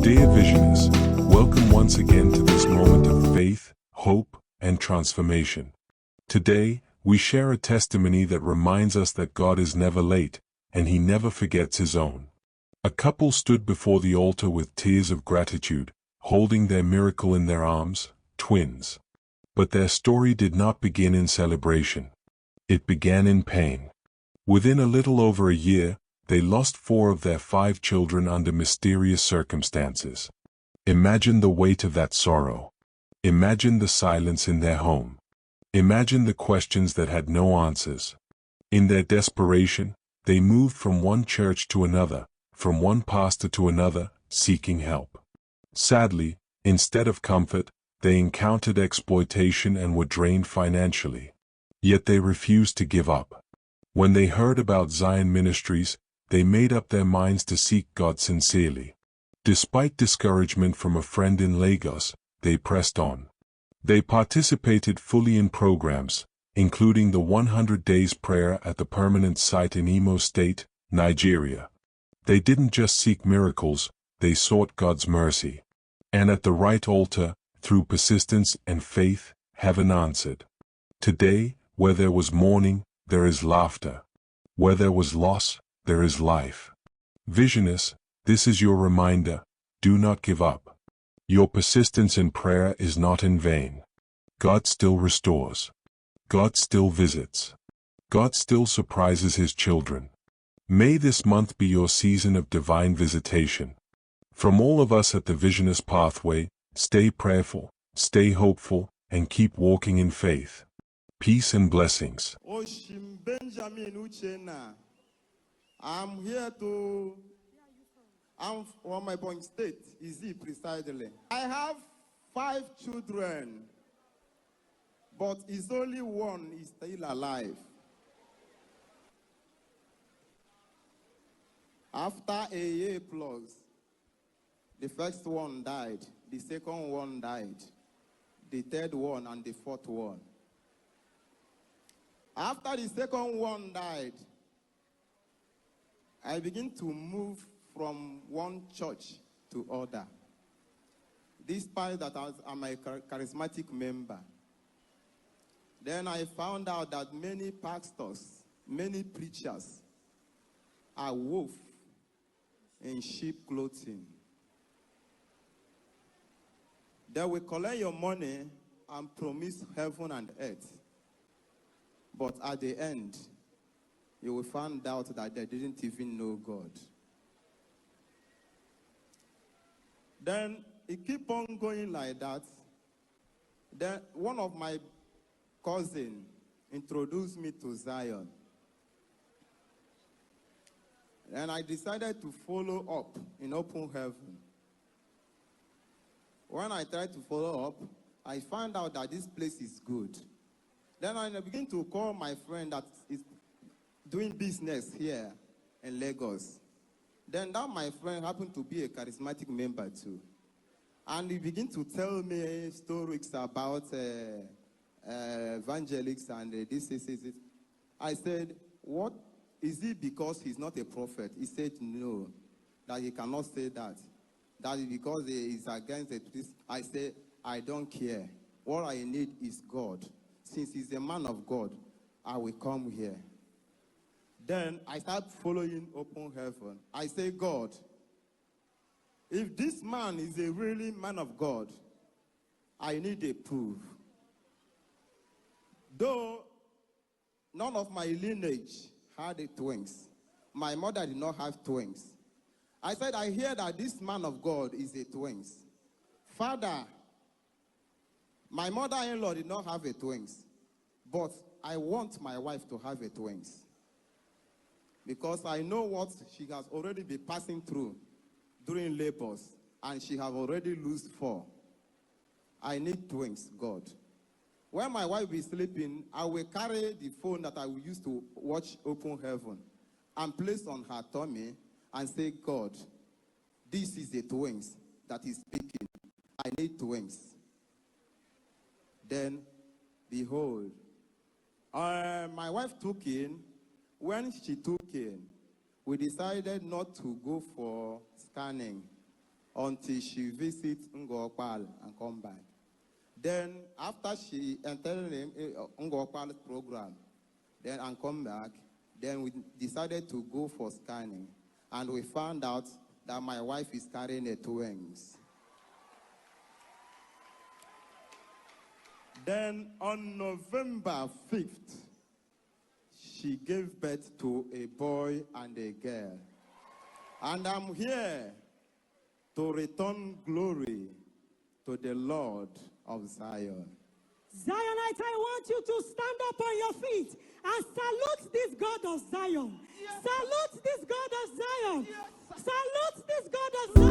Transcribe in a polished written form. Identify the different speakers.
Speaker 1: Dear Visioners, welcome once again to this moment of faith, hope, and transformation. Today, we share a testimony that reminds us that God is never late, and He never forgets His own. A couple stood before the altar with tears of gratitude, holding their miracle in their arms, twins. But their story did not begin in celebration. It began in pain. Within a little over a year, they lost 4 of their 5 children under mysterious circumstances. Imagine the weight of that sorrow. Imagine the silence in their home. Imagine the questions that had no answers. In their desperation, they moved from one church to another, from one pastor to another, seeking help. Sadly, instead of comfort, they encountered exploitation and were drained financially. Yet they refused to give up. When they heard about Zion Ministries, they made up their minds to seek God sincerely. Despite discouragement from a friend in Lagos, they pressed on. They participated fully in programs, including the 100 Days Prayer at the permanent site in Imo State, Nigeria. They didn't just seek miracles, they sought God's mercy. And at the right altar, through persistence and faith, heaven answered. Today, where there was mourning, there is laughter. Where there was loss, there is life. Visioners, this is your reminder, do not give up. Your persistence in prayer is not in vain. God still restores. God still visits. God still surprises His children. May this month be your season of divine visitation. From all of us at the Visioners Pathway, stay prayerful, stay hopeful, and keep walking in faith. Peace and blessings.
Speaker 2: Oshim Benjamin Uchenna. I'm from my point state, is it precisely? I have 5 children, but it's only one is still alive. After a year plus, the first one died, the second one died, the third one and the fourth one. After the second one died, I began to move from one church to other, despite that I'm a charismatic member. Then I found out that many pastors, many preachers are wolf in sheep clothing. They will collect your money and promise heaven and earth. But at the end, you will find out that they didn't even know God. Then it keep on going like that. Then one of my cousins introduced me to Zion. And I decided to follow up in open heaven. When I tried to follow up, I found out that this place is good. Then I began to call my friend that is doing business here in Lagos. Then that my friend happened to be a charismatic member too. And he began to tell me stories about evangelics and this is it. I said, what? Is it because he's not a prophet? He said no, that he cannot say that. That is because he is against it. I said, I don't care. All I need is God. Since he's a man of God, I will come here. Then I start following open heaven. I say, God, if this man is a really man of God, I need a proof. Though none of my lineage had twins, my mother did not have twins. I said, I hear that this man of God is a twins. Father, my mother-in-law did not have a twins, but I want my wife to have a twins. Because I know what she has already been passing through during labors, and she has already lost 4. I need twins, God. When my wife is sleeping, I will carry the phone that I will use to watch open heaven and place on her tummy and say, God, this is the twins that is speaking. I need twins. Then, behold, my wife took in. When she took in, we decided not to go for scanning. until she visits Ngokpal and come back. Then after she entered Ngokpal's program, then and come back, then we decided to go for scanning. And we found out that my wife is carrying a twins. Then on November 5th, she gave birth to a boy and a girl. And I'm here to return glory to the Lord of Zion.
Speaker 3: Zionites, I want you to stand up on your feet and salute this God of Zion. Yes. Salute this God of Zion. Yes. Salute this God of